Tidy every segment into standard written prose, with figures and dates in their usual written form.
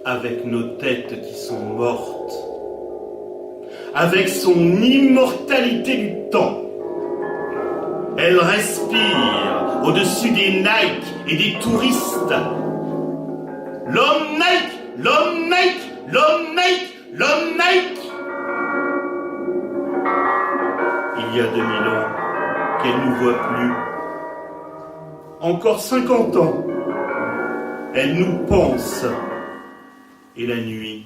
avec nos têtes qui sont mortes, avec son immortalité du temps. Elle respire au-dessus des Nike et des touristes. L'homme Nike, l'homme Nike, l'homme Nike, l'homme Nike. Il y a 2000 ans qu'elle nous voit plus. Encore 50 ans, elle nous pense. Et la nuit,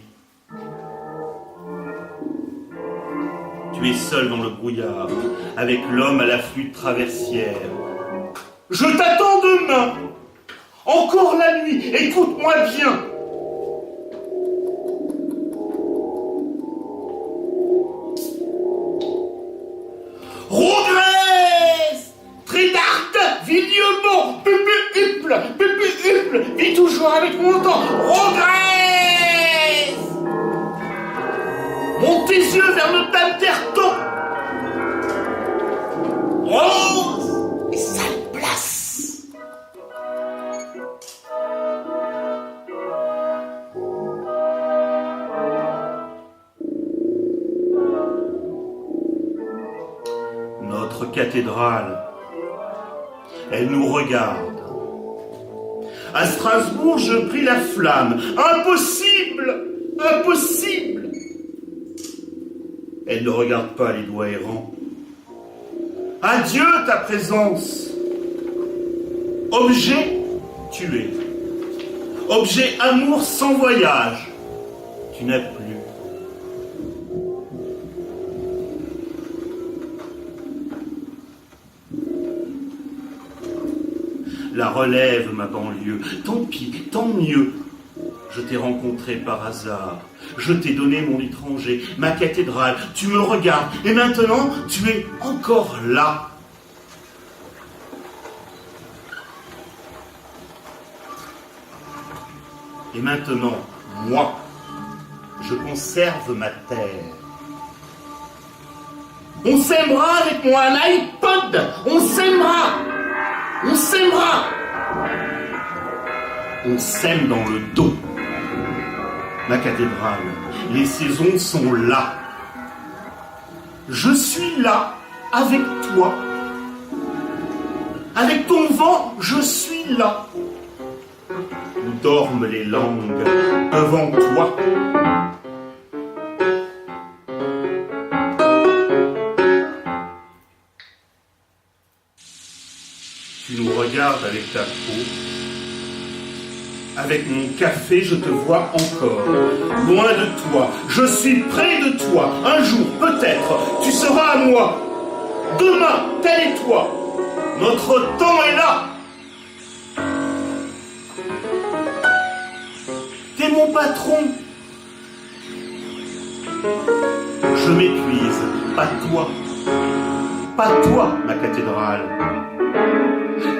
tu es seul dans le brouillard, avec l'homme à la flûte traversière. Je t'attends demain, encore la nuit, écoute-moi bien. Regresse, Trédarte, Villemont, Pupu, vis toujours avec mon temps. Regresse, monte tes yeux vers notre dame Terre-Temps. Rose et sale place. Notre cathédrale, elle nous regarde. À Strasbourg, je pris la flamme. Impossible! Impossible! Elle ne regarde pas les doigts errants. Adieu ta présence. Objet tué. Objet amour sans voyage. Tu n'as plus. La relève, ma banlieue. Tant pis, tant mieux. Je t'ai rencontré par hasard. Je t'ai donné mon étranger, ma cathédrale. Tu me regardes. Et maintenant, tu es encore là. Et maintenant, moi, je conserve ma terre. On s'aimera avec moi un iPod. On s'aimera. On s'aimera. On s'aime dans le dos. Ma cathédrale, les saisons sont là. Je suis là, avec toi. Avec ton vent, je suis là. Où dorment les langues devant toi. Tu nous regardes avec ta peau. Avec mon café, je te vois encore, loin de toi. Je suis près de toi. Un jour, peut-être, tu seras à moi. Demain, tel est toi. Notre temps est là. T'es mon patron. Je m'épuise. Pas toi. Pas toi, ma cathédrale.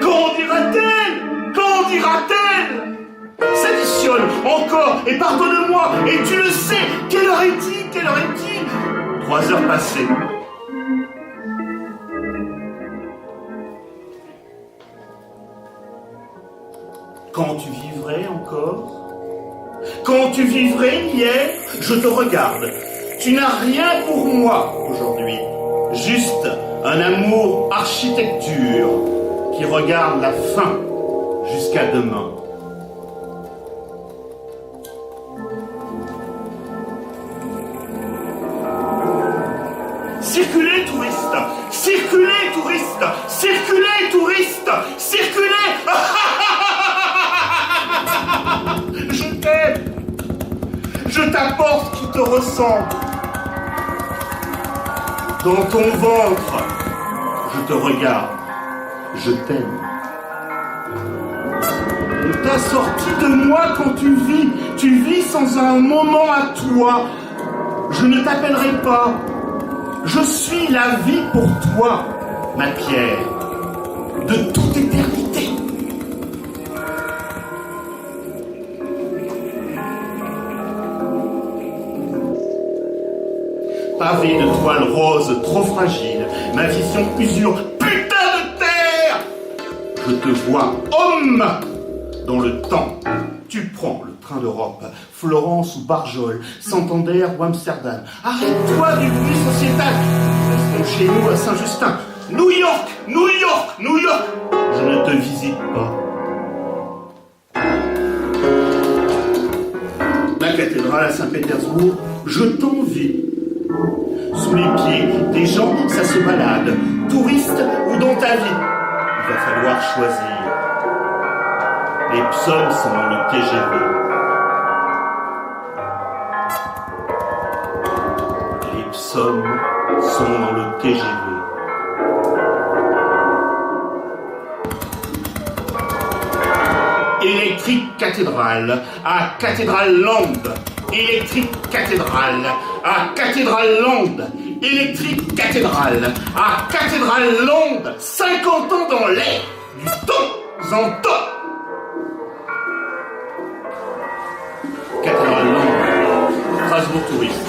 Quand dira-t-elle? Quand dira-t-elle? S'additionne encore et pardonne-moi. Et tu le sais. Quelle heure est-il? Quelle heure est-il? 3 heures passées. Quand tu vivrais encore? Quand tu vivrais hier? Je te regarde. Tu n'as rien pour moi aujourd'hui. Juste un amour architecture qui regarde la fin jusqu'à demain. Circulez, touristes! Circulez, touristes! Circulez, touristes! Circulez! Je t'aime! Je t'apporte qui te ressemble. Dans ton ventre, je te regarde. Je t'aime. On t'a sorti de moi quand tu vis. Tu vis sans un moment à toi. Je ne t'appellerai pas. Je suis la vie pour toi, ma pierre, de toute éternité. Pavé de toile rose trop fragile, ma vision usure, putain de terre. Je te vois homme dans le temps, tu prends le temps. train d'Europe, Florence ou Barjol, Santander ou Amsterdam. Arrête-toi du bruit sociétal. Restons chez nous à Saint-Justin. New York, New York, New York. Je ne te visite pas. La cathédrale à Saint-Pétersbourg, je t'envie. Sous les pieds des gens, ça se balade, touriste ou dans ta vie. Il va falloir choisir. Les psaumes sont dans le TGV. Les psaumes sont dans le TGV. Électrique cathédrale à Cathédrale Land. Électrique cathédrale à Cathédrale Land. Électrique cathédrale à Cathédrale Land. 50 ans dans l'air, du temps en temps. Cathédrale Land, Strasbourg touriste.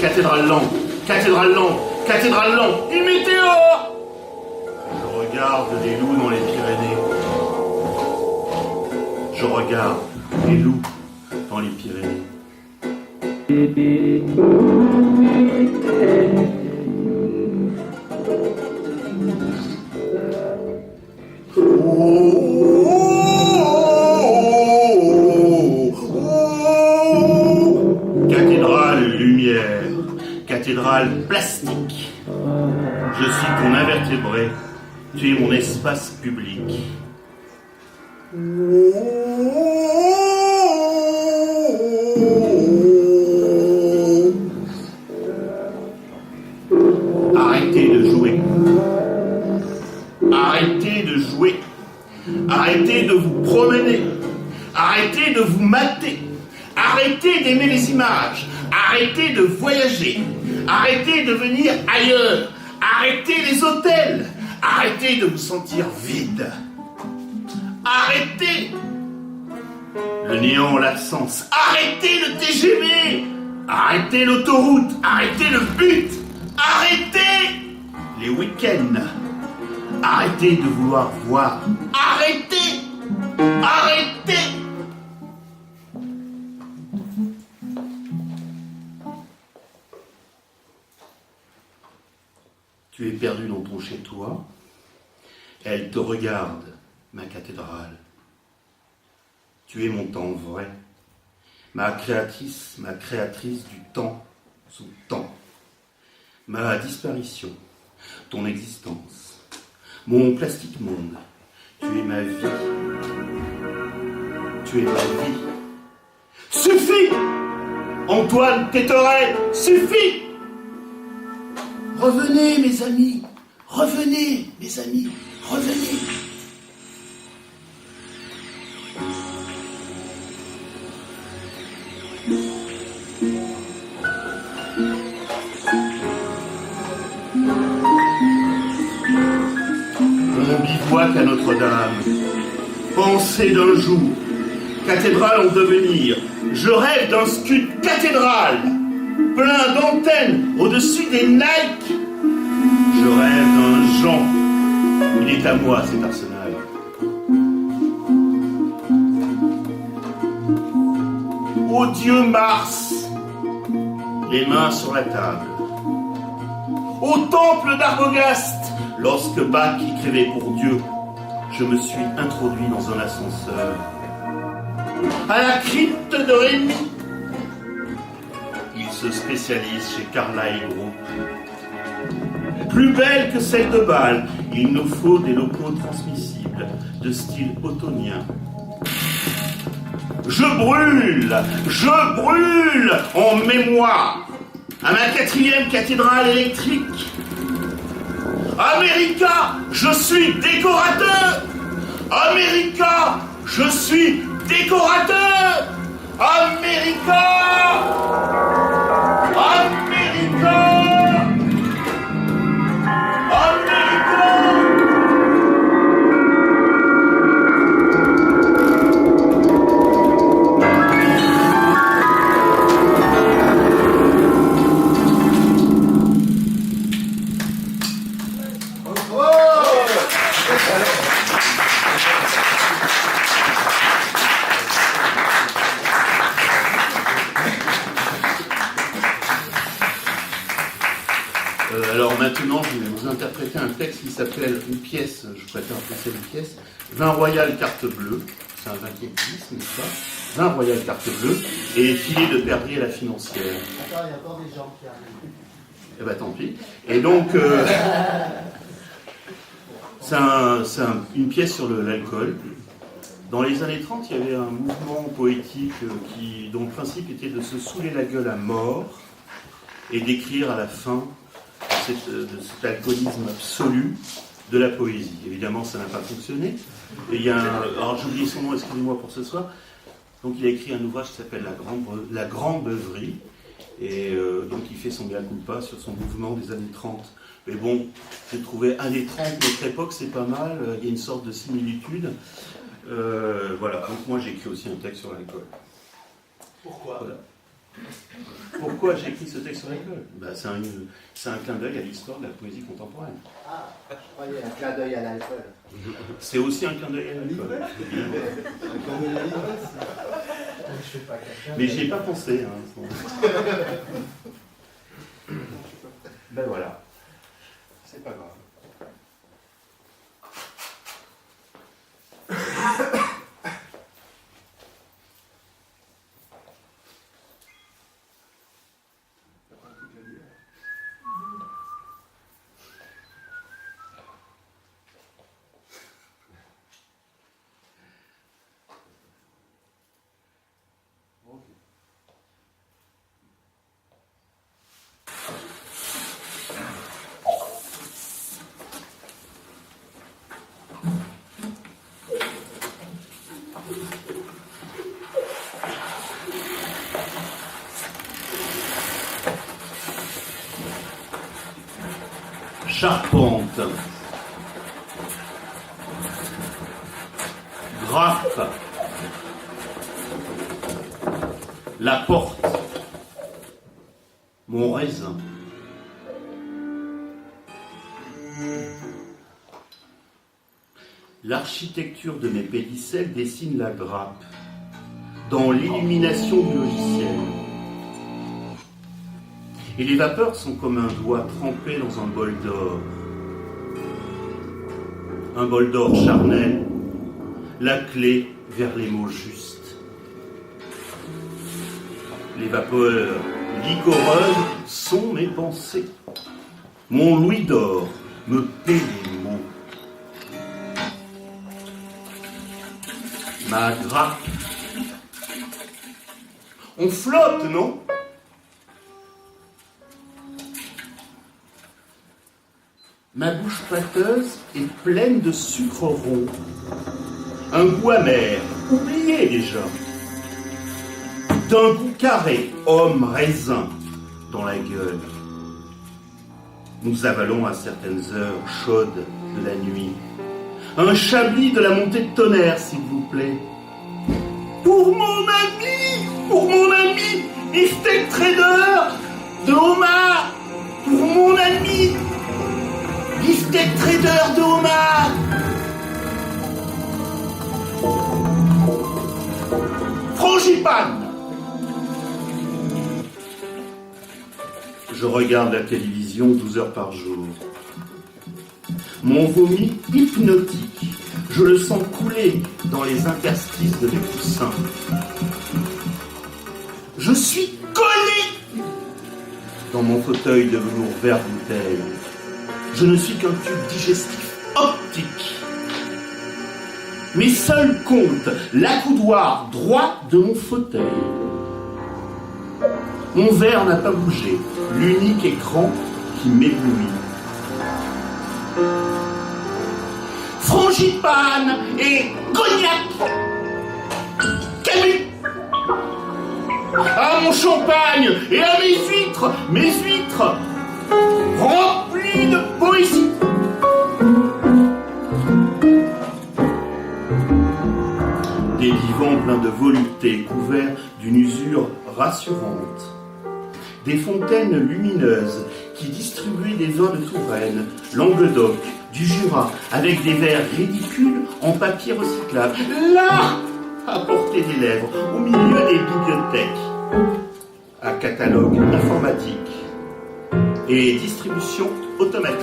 Cathédrale Land, Cathédrale Land, Cathédrale Land. Une météore. Je regarde les loups dans les Pyrénées. Je regarde les loups dans les Pyrénées. Cathédrale lumière, cathédrale plastique. Je suis ton invertébré, tu es mon espace public. Arrêtez de jouer. Arrêtez de jouer. Arrêtez de vous promener. Arrêtez de vous mater. Arrêtez d'aimer les images. Arrêtez de voyager. Arrêtez de venir ailleurs. Arrêtez les hôtels. Arrêtez de vous sentir vide. Arrêtez le néant, l'absence. Arrêtez le TGV. Arrêtez l'autoroute. Arrêtez le but. Arrêtez les week-ends. Arrêtez de vouloir voir. Arrêtez. Arrêtez. Tu es perdu dans ton chez-toi. Elle te regarde, ma cathédrale. Tu es mon temps vrai, ma créatrice du temps sous temps. Ma disparition, ton existence, mon plastique monde. Tu es ma vie. Tu es ma vie. Suffit! Antoine Téteret, suffit! Revenez, mes amis. Revenez, mes amis. Revenez. On bivouac à Notre-Dame. Pensée d'un jour. Cathédrale en devenir. Je rêve d'un scud cathédrale. Plein d'antennes au-dessus des Nike. Je rêve d'un Jean. Il est à moi cet arsenal. Ô Dieu Mars, les mains sur la table. Au temple d'Arbogast, lorsque Bach écrivait pour Dieu, je me suis introduit dans un ascenseur. À la crypte de Rémy. Il se spécialise chez Carlyle Group. Plus belle que celle de Bâle, il nous faut des locaux transmissibles, de style ottonien. Je brûle en mémoire à ma 4e cathédrale électrique. America, je suis décorateur. America, je suis décorateur. America, America. Alors maintenant, je vais vous interpréter un texte qui s'appelle une pièce, je préfère appeler ça une pièce, Vin royal carte bleue. C'est un vin qui existe, n'est-ce pas? Vin royal carte bleue et filet de perdrix à la financière. Attends, il y a encore des gens qui arrivent. Eh ben tant pis. Et donc, c'est une pièce sur l'alcool. Dans les années 30, il y avait un mouvement poétique dont le principe était de se saouler la gueule à mort et d'écrire à la fin de cet alcoolisme absolu de la poésie. Évidemment, ça n'a pas fonctionné. Et il y a alors j'ai oublié son nom, excusez-moi pour ce soir. Donc il a écrit un ouvrage qui s'appelle La Grande Beuverie. Et donc il fait son mea culpa sur son mouvement des années 30. Mais bon, j'ai trouvé années 30, notre époque, c'est pas mal. Il y a une sorte de similitude. Voilà, donc moi j'ai écrit aussi un texte sur l'alcool. Pourquoi? Voilà. Pourquoi j'ai écrit ce texte sur l'alcool? C'est un clin d'œil à l'histoire de la poésie contemporaine. Ah, je croyais un clin d'œil à l'alcool. C'est aussi un clin d'œil à l'alcool. Mais j'y ai pas pensé. Hein. Ben voilà. C'est pas grave. Charpente, grappe, la porte, mon raisin. L'architecture de mes pédicelles dessine la grappe dans l'illumination du logiciel. Et les vapeurs sont comme un doigt trempé dans un bol d'or. Un bol d'or charnel, la clé vers les mots justes. Les vapeurs liquoreuses sont mes pensées. Mon louis d'or me paie les mots. Ma grappe. On flotte, non ? Ma bouche pâteuse est pleine de sucre rond. Un goût amer, oublié déjà. D'un goût carré, homme raisin, dans la gueule. Nous avalons à certaines heures chaudes de la nuit. Un chablis de la montée de tonnerre, s'il vous plaît. Pour mon ami, beefsteak trader de homard, pour mon ami. Beefsteak trader de homard. Frangipane. Je regarde la télévision 12 heures par jour. Mon vomi hypnotique, je le sens couler dans les interstices de mes coussins. Je suis collé dans mon fauteuil de velours vert bouteille. Je ne suis qu'un tube digestif optique. Mes seuls comptent l'accoudoir droit de mon fauteuil. Mon verre n'a pas bougé, l'unique écran qui m'éblouit. Frangipane et cognac. Camus. À mon champagne et à mes huîtres remplies de poésie. Des divans pleins de volupté couverts d'une usure rassurante. Des fontaines lumineuses qui distribuaient des vins de Touraine, Languedoc, du Jura, avec des verres ridicules en papier recyclable. Là, à portée des lèvres, au milieu des bibliothèques, à catalogue informatique et distribution automatique.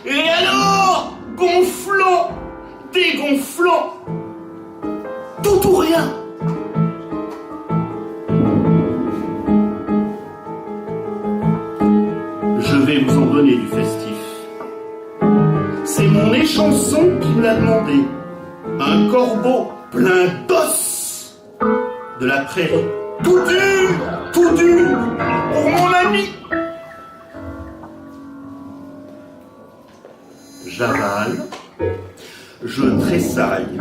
Et alors, gonflant, dégonflant, tout ou rien. Je vais vous en donner du festif. C'est mon échanson qui me l'a demandé. Un corbeau plein d'os de la prairie. Tout dur, pour mon ami. J'avale, je tressaille,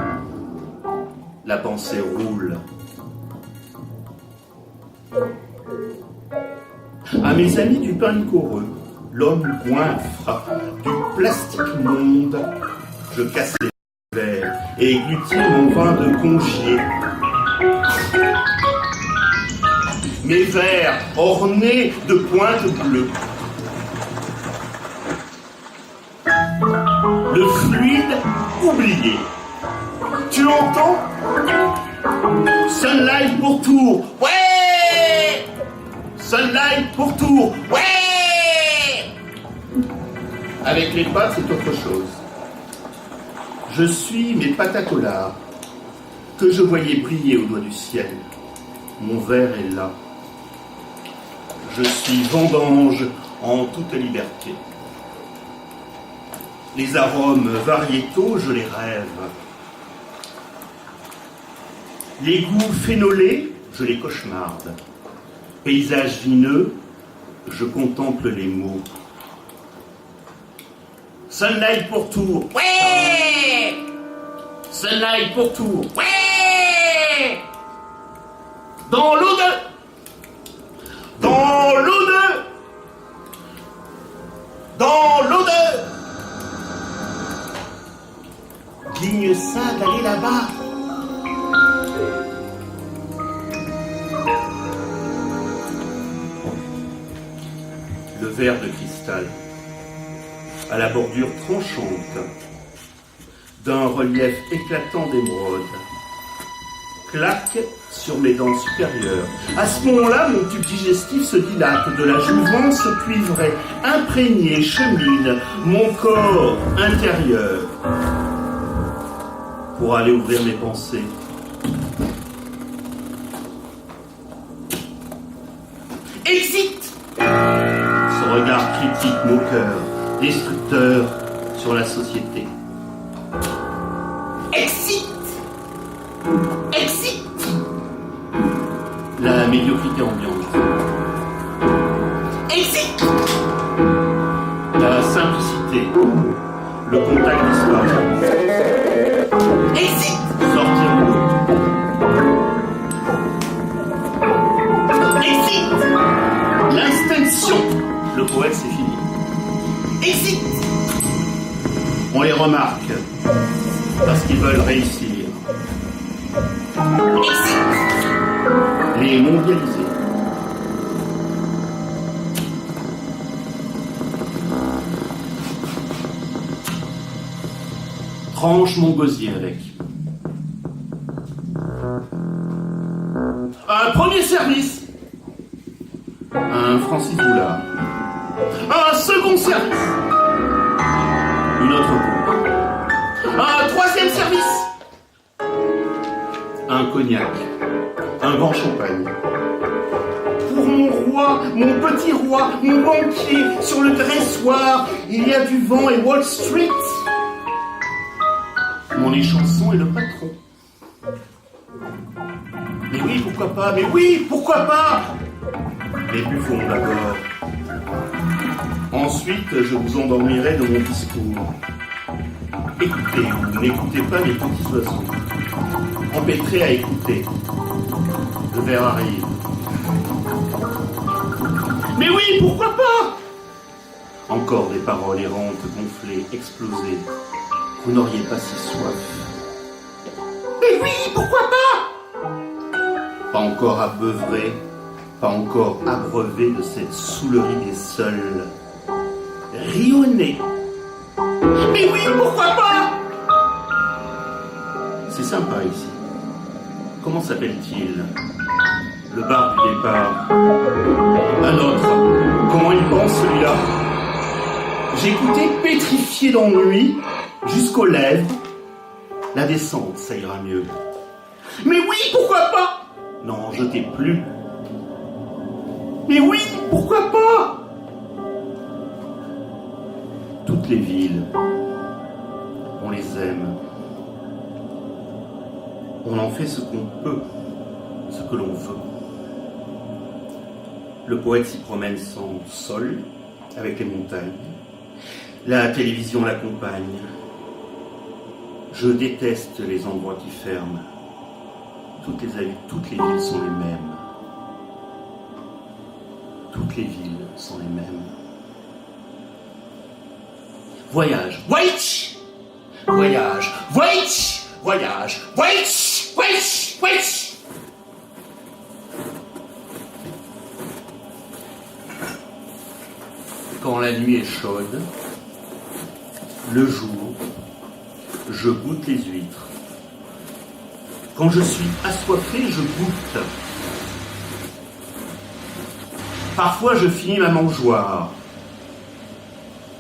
la pensée roule. À mes amis du pain liquoreux, l'homme goinfre, du plastique monde, je casse les verres et églutis mon vin de congier. Mes verres ornés de pointes bleues. Le fluide oublié. Tu entends? Sunlight pour Tours. Ouais! Sunlight pour Tours. Ouais! Avec les pâtes, c'est autre chose. Je suis mes patatolas que je voyais briller au doigt du ciel. Mon verre est là. Je suis vendange en toute liberté. Les arômes variétaux, je les rêve. Les goûts phénolés, je les cauchemarde. Paysages vineux, je contemple les mots. Sunlight pour Tours. Ouais! Sunlight pour Tours. Ouais! Dans l'eau de digne ça d'aller là-bas. Le verre de cristal, à la bordure tranchante d'un relief éclatant d'émeraude, claque sur mes dents supérieures. À ce moment-là, mon tube digestif se dilate, de la jouvence cuivrée, imprégnée, chemine mon corps intérieur pour aller ouvrir mes pensées. Exit! Ce regard critique, moqueur, destructeur sur la société. Exit! Exit! La médiocrité ambiante. Exit! La simplicité. Le contact disparu. Exit! Sortir de l'eau. Exit! L'instinction. Le poète, c'est fini. Exit! On les remarque parce qu'ils veulent réussir. Exit! Les mondialiser. Tranche mon gosier avec. Un premier service. Un Francis Boulard. Un second service. Une autre coupe. Un troisième service. Un cognac. Un grand champagne. Pour mon roi, mon petit roi, mon banquier, sur le dressoir, il y a du vent et Wall Street. Mon échanson est le patron. Mais oui, pourquoi pas? Mais oui, pourquoi pas? Mais buvons d'abord. Ensuite, je vous endormirai de mon discours. Écoutez ou n'écoutez pas les petits oiseaux. Empêtrés à écouter. Le verre arrive. Mais oui, pourquoi pas? Encore des paroles errantes, gonflées, explosées. Vous n'auriez pas si soif. Mais oui, pourquoi pas? Pas encore abeuvré, pas encore abreuvé de cette soulerie des seuls. Rionné. Mais oui, pourquoi pas? C'est sympa ici. Comment s'appelle-t-il? le bar du départ. Un autre, comment il pense celui-là? J'écoutais pétrifié d'ennui jusqu'aux lèvres. La descente, ça ira mieux. Mais oui, pourquoi pas? Non, je t'ai plus. Mais oui, pourquoi pas? Toutes les villes, on les aime. On en fait ce qu'on peut, ce que l'on veut. Le poète s'y promène sans sol, avec les montagnes. La télévision l'accompagne. Je déteste les endroits qui ferment. Toutes les villes sont les mêmes. Toutes les villes sont les mêmes. Voyage, voyage, voyage, voyage, voyage, voyage, voyage, voyage. Quand la nuit est chaude, le jour, je goûte les huîtres. Quand je suis assoiffé, je goûte. Parfois, je finis ma mangeoire.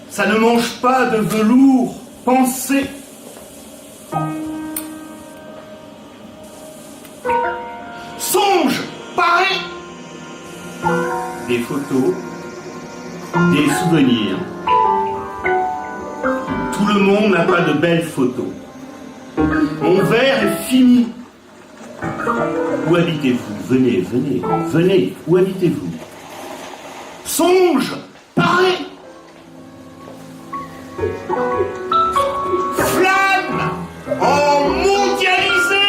Ça ne mange pas de velours, pensez. Songe, paraît. Des photos, des souvenirs. Tout le monde n'a pas de belles photos. Mon verre est fini. Où habitez-vous? Venez, venez, venez. Où habitez-vous? Songe, paraît. Flamme en mondialisé.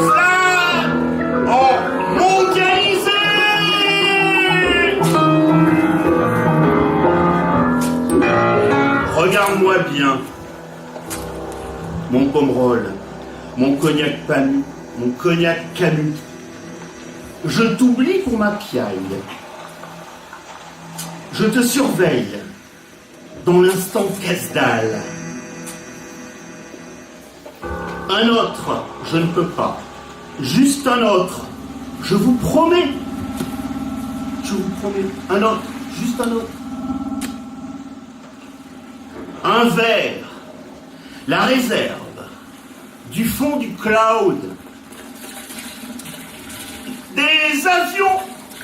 Flamme en mondialisé. Regarde-moi bien. Mon Pomerol, mon cognac Panu, mon cognac Camus. Je t'oublie pour ma piaille. Je te surveille dans l'instant casse-dalle. Un autre, je ne peux pas. Juste un autre. Je vous promets. Je vous promets. Un autre. Juste un autre. Un verre. La réserve. Du fond du cloud. Des avions.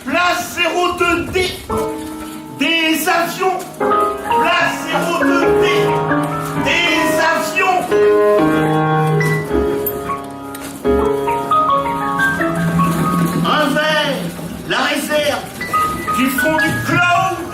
Place 02D. Des avions. Place 02D. Des avions. Un verre. La réserve. Du fond du cloud.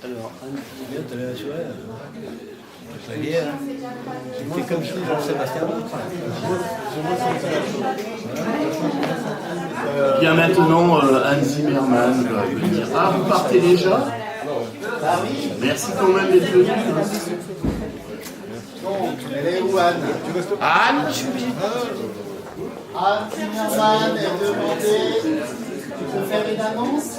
Alors, Anne, tu l'as assuré. Ça y est, hein. C'est comme Jean-Sébastien Bach. Bien maintenant, Hans Zimmermann va venir. Ah, vous partez déjà? Bah oui. Merci quand même d'être venu. Donc, elle est où Anne? Anne, Anne Zimmerman est demandée. Tu peux faire une annonce?